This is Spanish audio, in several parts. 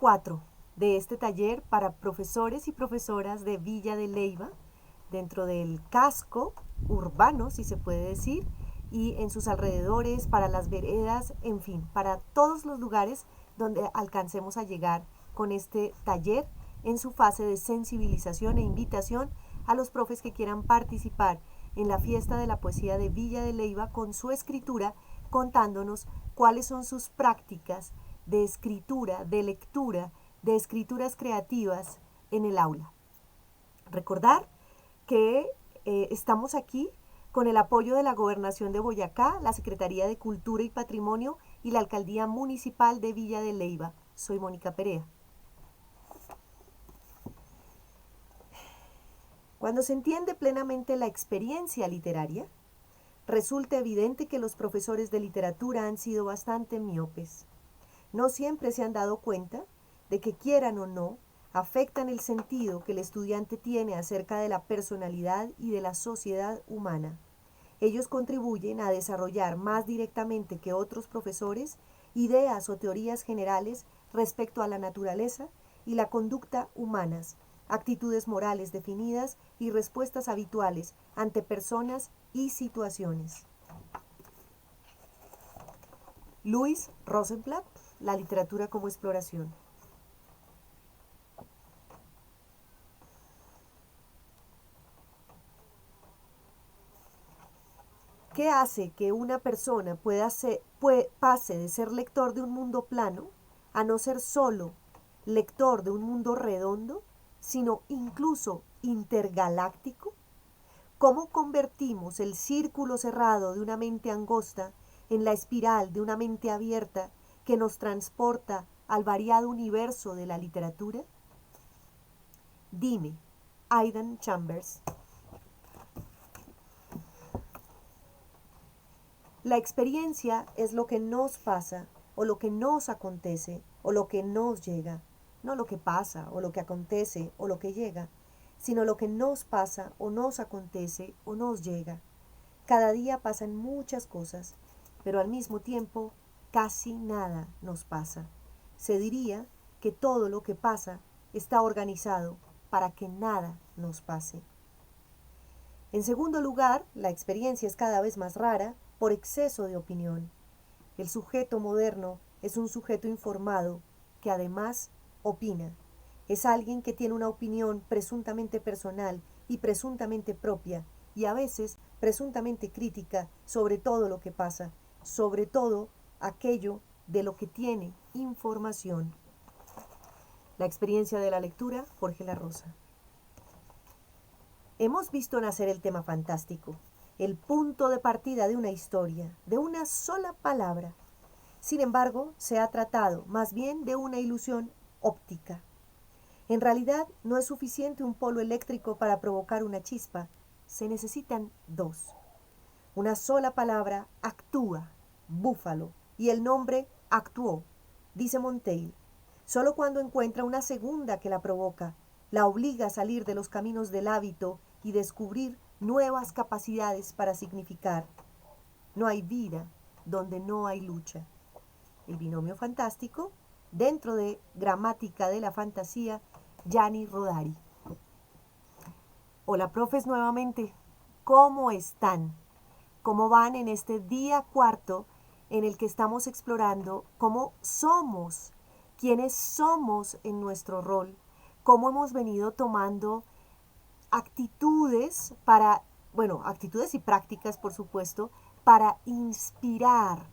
4 de este taller para profesores y profesoras de Villa de Leyva, dentro del casco urbano, si se puede decir, y en sus alrededores, para las veredas, en fin, para todos los lugares donde alcancemos a llegar con este taller en su fase de sensibilización e invitación a los profes que quieran participar en la fiesta de la poesía de Villa de Leyva con su escritura, contándonos cuáles son sus prácticas de escritura, de lectura, de escrituras creativas en el aula. Recordar que estamos aquí con el apoyo de la Gobernación de Boyacá, la Secretaría de Cultura y Patrimonio y la Alcaldía Municipal de Villa de Leyva. Soy Mónica Perea. Cuando se entiende plenamente la experiencia literaria, resulta evidente que los profesores de literatura han sido bastante miopes. No siempre se han dado cuenta de que, quieran o no, afectan el sentido que el estudiante tiene acerca de la personalidad y de la sociedad humana. Ellos contribuyen a desarrollar más directamente que otros profesores ideas o teorías generales respecto a la naturaleza y la conducta humanas, actitudes morales definidas y respuestas habituales ante personas y situaciones. Louis Rosenblatt, La literatura como exploración. ¿Qué hace que una persona pase de ser lector de un mundo plano a no ser solo lector de un mundo redondo, sino incluso intergaláctico? ¿Cómo convertimos el círculo cerrado de una mente angosta en la espiral de una mente abierta que nos transporta al variado universo de la literatura? Dime, Aidan Chambers. La experiencia es lo que nos pasa, o lo que nos acontece, o lo que nos llega. No lo que pasa, o lo que acontece, o lo que llega, sino lo que nos pasa, o nos acontece, o nos llega. Cada día pasan muchas cosas, pero al mismo tiempo casi nada nos pasa. Se diría que todo lo que pasa está organizado para que nada nos pase. En segundo lugar, la experiencia es cada vez más rara por exceso de opinión. El sujeto moderno es un sujeto informado que además opina. Es alguien que tiene una opinión presuntamente personal y presuntamente propia y a veces presuntamente crítica sobre todo lo que pasa, sobre todo aquello de lo que tiene información. La experiencia de la lectura, Jorge La Rosa. Hemos visto nacer el tema fantástico, el punto de partida de una historia, de una sola palabra. Sin embargo, se ha tratado más bien de una ilusión óptica. En realidad, no es suficiente un polo eléctrico para provocar una chispa, se necesitan dos. Una sola palabra actúa, búfalo, y el nombre actuó, dice Montaigne. Solo cuando encuentra una segunda que la provoca, la obliga a salir de los caminos del hábito y descubrir nuevas capacidades para significar. No hay vida donde no hay lucha. El binomio fantástico, dentro de Gramática de la Fantasía, Gianni Rodari. Hola, profes, nuevamente. ¿Cómo están? ¿Cómo van en este día cuarto en el que estamos explorando cómo somos, quiénes somos en nuestro rol, cómo hemos venido tomando actitudes actitudes y prácticas, por supuesto, para inspirar,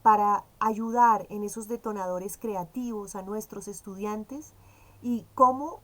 para ayudar en esos detonadores creativos a nuestros estudiantes y cómo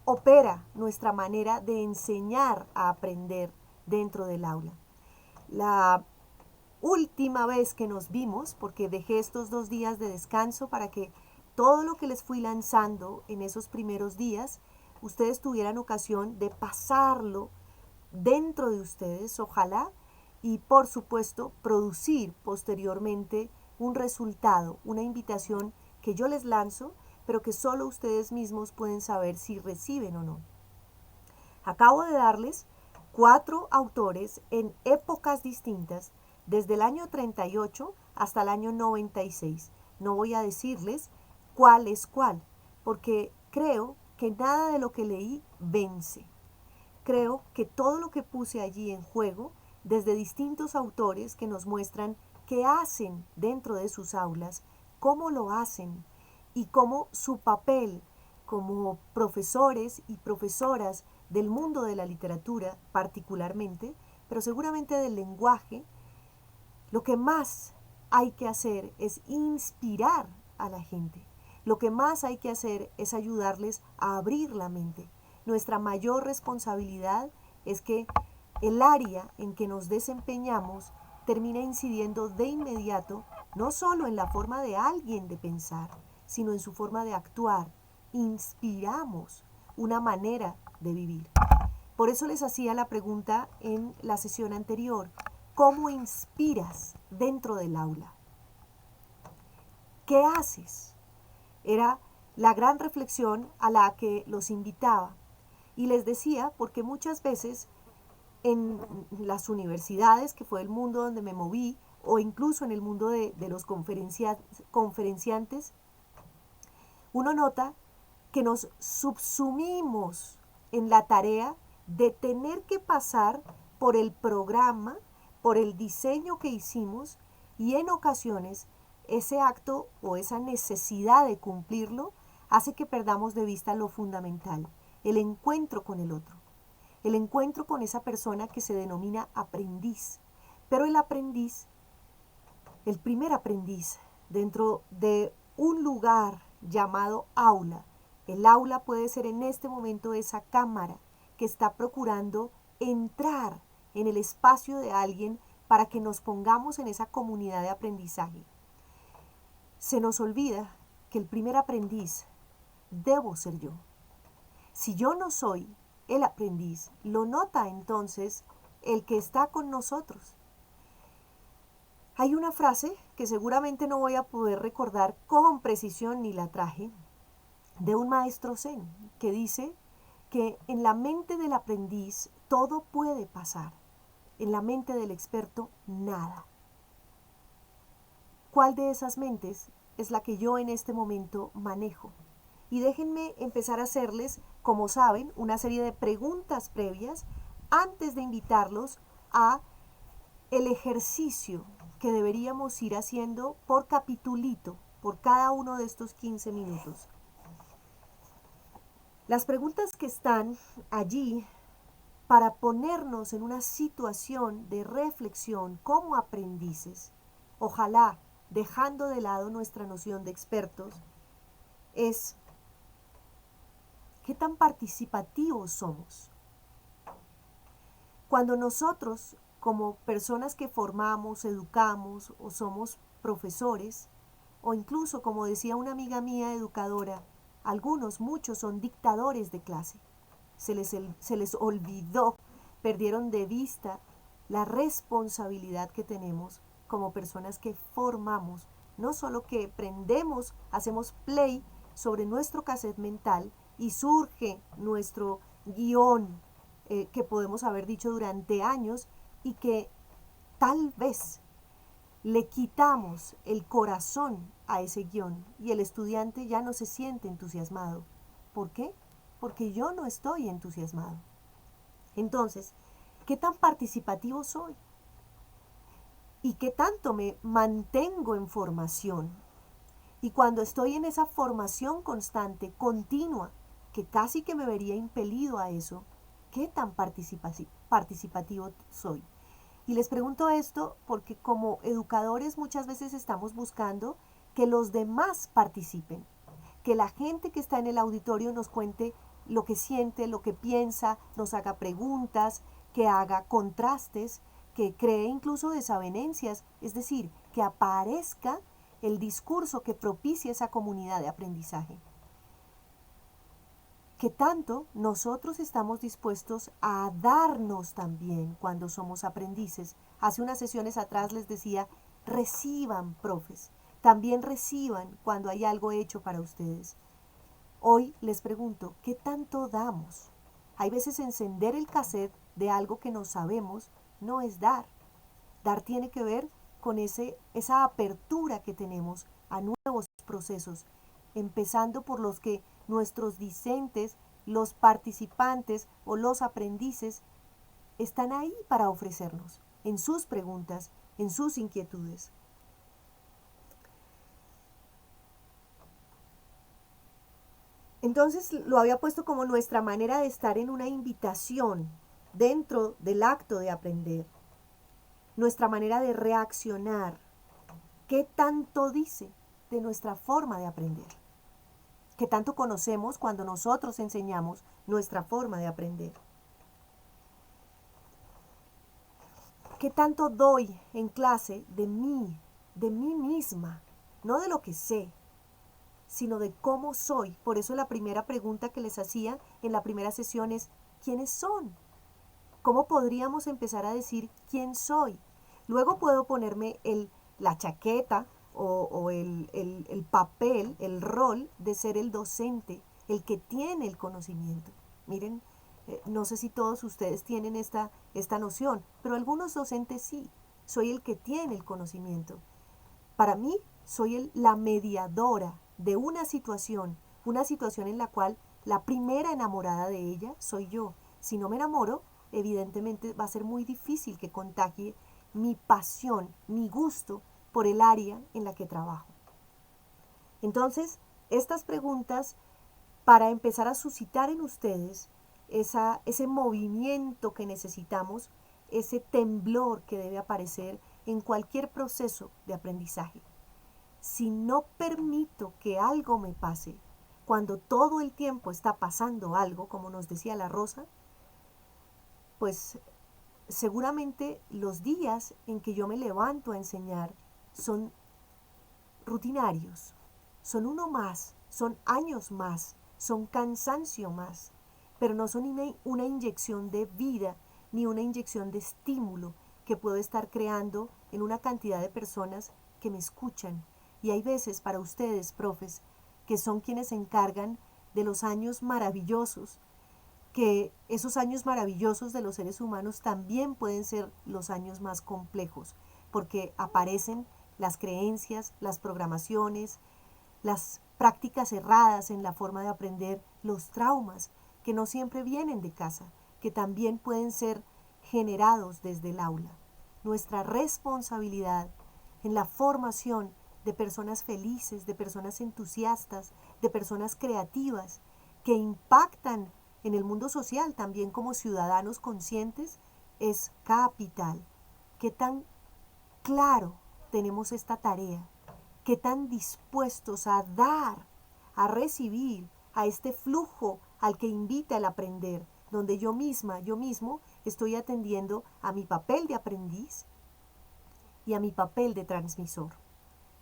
opera nuestra manera de enseñar a aprender dentro del aula. La última vez que nos vimos, porque dejé estos 2 días de descanso para que todo lo que les fui lanzando en esos primeros días, ustedes tuvieran ocasión de pasarlo dentro de ustedes, ojalá, y por supuesto producir posteriormente un resultado, una invitación que yo les lanzo, pero que solo ustedes mismos pueden saber si reciben o no. Acabo de darles 4 autores en épocas distintas, desde el año 38 hasta el año 96. No voy a decirles cuál es cuál, porque creo que nada de lo que leí vence. Creo que todo lo que puse allí en juego, desde distintos autores que nos muestran qué hacen dentro de sus aulas, cómo lo hacen y cómo su papel como profesores y profesoras del mundo de la literatura particularmente, pero seguramente del lenguaje, lo que más hay que hacer es inspirar a la gente. Lo que más hay que hacer es ayudarles a abrir la mente. Nuestra mayor responsabilidad es que el área en que nos desempeñamos termina incidiendo de inmediato no solo en la forma de alguien de pensar, sino en su forma de actuar. Inspiramos una manera de vivir. Por eso les hacía la pregunta en la sesión anterior: ¿cómo inspiras dentro del aula? ¿Qué haces? Era la gran reflexión a la que los invitaba. Y les decía, porque muchas veces en las universidades, que fue el mundo donde me moví, o incluso en el mundo de los conferenciantes, uno nota que nos subsumimos en la tarea de tener que pasar por el programa, por el diseño que hicimos, y en ocasiones ese acto o esa necesidad de cumplirlo hace que perdamos de vista lo fundamental, el encuentro con el otro, el encuentro con esa persona que se denomina aprendiz. Pero el aprendiz, el primer aprendiz dentro de un lugar llamado aula. El aula puede ser en este momento esa cámara que está procurando entrar en el espacio de alguien para que nos pongamos en esa comunidad de aprendizaje. Se nos olvida que el primer aprendiz debo ser yo. Si yo no soy el aprendiz, lo nota entonces el que está con nosotros. Hay una frase que seguramente no voy a poder recordar con precisión ni la traje, de un maestro zen, que dice que en la mente del aprendiz todo puede pasar, en la mente del experto nada. ¿Cuál de esas mentes es la que yo en este momento manejo? Y déjenme empezar a hacerles, como saben, una serie de preguntas previas antes de invitarlos a el ejercicio que deberíamos ir haciendo por capitulito, por cada uno de estos 15 minutos. Las preguntas que están allí para ponernos en una situación de reflexión como aprendices, ojalá dejando de lado nuestra noción de expertos, es: ¿qué tan participativos somos? Cuando nosotros, como personas que formamos, educamos o somos profesores, o incluso, como decía una amiga mía educadora, muchos son dictadores de clase. Se les olvidó, perdieron de vista la responsabilidad que tenemos como personas que formamos. No solo que prendemos, hacemos play sobre nuestro cassette mental y surge nuestro guión que podemos haber dicho durante años y que tal vez le quitamos el corazón a ese guión y el estudiante ya no se siente entusiasmado. ¿Por qué? Porque yo no estoy entusiasmado. Entonces, ¿qué tan participativo soy? ¿Y qué tanto me mantengo en formación? Y cuando estoy en esa formación constante, continua, que casi que me vería impelido a eso, ¿qué tan participativo soy? Y les pregunto esto porque como educadores muchas veces estamos buscando que los demás participen, que la gente que está en el auditorio nos cuente lo que siente, lo que piensa, nos haga preguntas, que haga contrastes, que cree incluso desavenencias, es decir, que aparezca el discurso que propicie esa comunidad de aprendizaje. Que tanto nosotros estamos dispuestos a darnos también cuando somos aprendices. Hace unas sesiones atrás les decía: reciban, profes, también reciban cuando hay algo hecho para ustedes. Hoy les pregunto: ¿qué tanto damos? Hay veces encender el cassette de algo que no sabemos no es dar. Dar tiene que ver con esa apertura que tenemos a nuevos procesos, empezando por los que nuestros discentes, los participantes o los aprendices están ahí para ofrecernos, en sus preguntas, en sus inquietudes. Entonces lo había puesto como nuestra manera de estar en una invitación dentro del acto de aprender, nuestra manera de reaccionar. ¿Qué tanto dice de nuestra forma de aprender? ¿Qué tanto conocemos cuando nosotros enseñamos nuestra forma de aprender? ¿Qué tanto doy en clase de mí misma? No de lo que sé, sino de cómo soy. Por eso la primera pregunta que les hacía en la primera sesión es, ¿quiénes son? ¿Cómo podríamos empezar a decir quién soy? Luego puedo ponerme la chaqueta o el papel, el rol de ser el docente, el que tiene el conocimiento. Miren, no sé si todos ustedes tienen esta noción, pero algunos docentes sí. Soy el que tiene el conocimiento. Para mí, soy la mediadora de una situación en la cual la primera enamorada de ella soy yo. Si no me enamoro, evidentemente va a ser muy difícil que contagie mi pasión, mi gusto por el área en la que trabajo. Entonces, estas preguntas, para empezar a suscitar en ustedes ese movimiento que necesitamos, ese temblor que debe aparecer en cualquier proceso de aprendizaje. Si no permito que algo me pase, cuando todo el tiempo está pasando algo, como nos decía la Rosa, pues seguramente los días en que yo me levanto a enseñar son rutinarios, son uno más, son años más, son cansancio más, pero no son una inyección de vida ni una inyección de estímulo que puedo estar creando en una cantidad de personas que me escuchan. Y hay veces para ustedes, profes, que son quienes se encargan de los años maravillosos, que esos años maravillosos de los seres humanos también pueden ser los años más complejos, porque aparecen las creencias, las programaciones, las prácticas erradas en la forma de aprender, los traumas, que no siempre vienen de casa, que también pueden ser generados desde el aula. Nuestra responsabilidad en la formación de personas felices, de personas entusiastas, de personas creativas, que impactan en el mundo social también como ciudadanos conscientes, es capital. ¿Qué tan claro tenemos esta tarea? ¿Qué tan dispuestos a dar, a recibir, a este flujo al que invita el aprender, donde yo misma, yo mismo estoy atendiendo a mi papel de aprendiz y a mi papel de transmisor?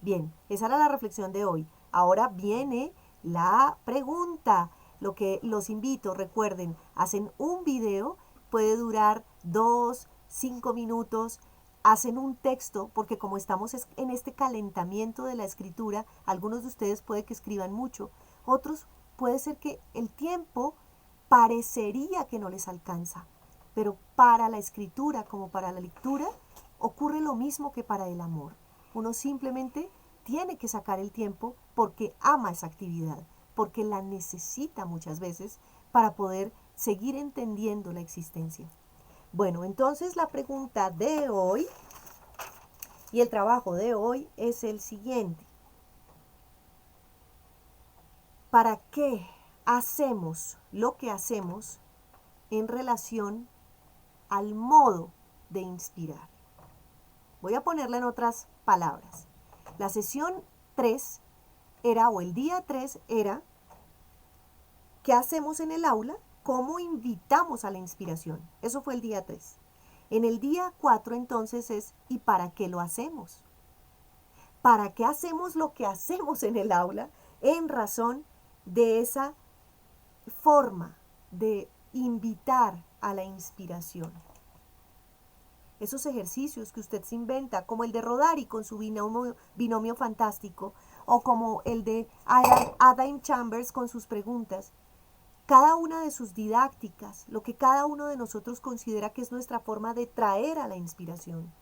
Bien, esa era la reflexión de hoy. Ahora viene la pregunta. Lo que los invito, recuerden, hacen un video, puede durar 2, 5 minutos, hacen un texto, porque como estamos en este calentamiento de la escritura, algunos de ustedes puede que escriban mucho, otros puede ser que el tiempo parecería que no les alcanza, pero para la escritura como para la lectura ocurre lo mismo que para el amor. Uno simplemente tiene que sacar el tiempo porque ama esa actividad, porque la necesita muchas veces para poder seguir entendiendo la existencia. Bueno, entonces la pregunta de hoy y el trabajo de hoy es el siguiente. ¿Para qué hacemos lo que hacemos en relación al modo de inspirar? Voy a ponerla en otras palabras. La sesión 3 era, o el día 3 era, ¿qué hacemos en el aula? ¿Cómo invitamos a la inspiración? Eso fue el día 3. En el día 4 entonces es, ¿y para qué lo hacemos? ¿Para qué hacemos lo que hacemos en el aula en razón de esa forma de invitar a la inspiración? Esos ejercicios que usted se inventa, como el de Rodari con su binomio fantástico, o como el de Adam Chambers con sus preguntas, cada una de sus didácticas, lo que cada uno de nosotros considera que es nuestra forma de traer a la inspiración,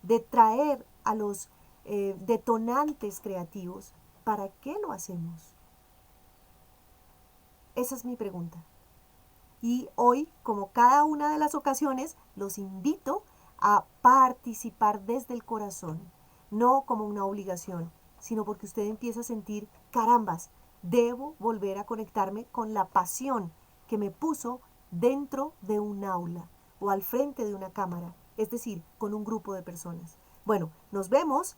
de traer a los detonantes creativos. ¿Para qué lo hacemos? Esa es mi pregunta. Y hoy, como cada una de las ocasiones, los invito a participar desde el corazón, no como una obligación, sino porque usted empieza a sentir, carambas, debo volver a conectarme con la pasión que me puso dentro de un aula o al frente de una cámara, es decir, con un grupo de personas. Bueno, nos vemos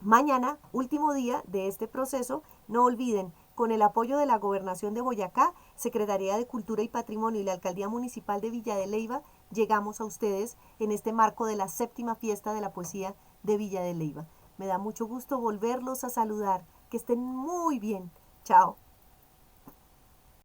mañana, último día de este proceso. No olviden, con el apoyo de la Gobernación de Boyacá, Secretaría de Cultura y Patrimonio y la Alcaldía Municipal de Villa de Leyva, llegamos a ustedes en este marco de la 7ª fiesta de la poesía de Villa de Leyva. Me da mucho gusto volverlos a saludar. Que estén muy bien. Chao.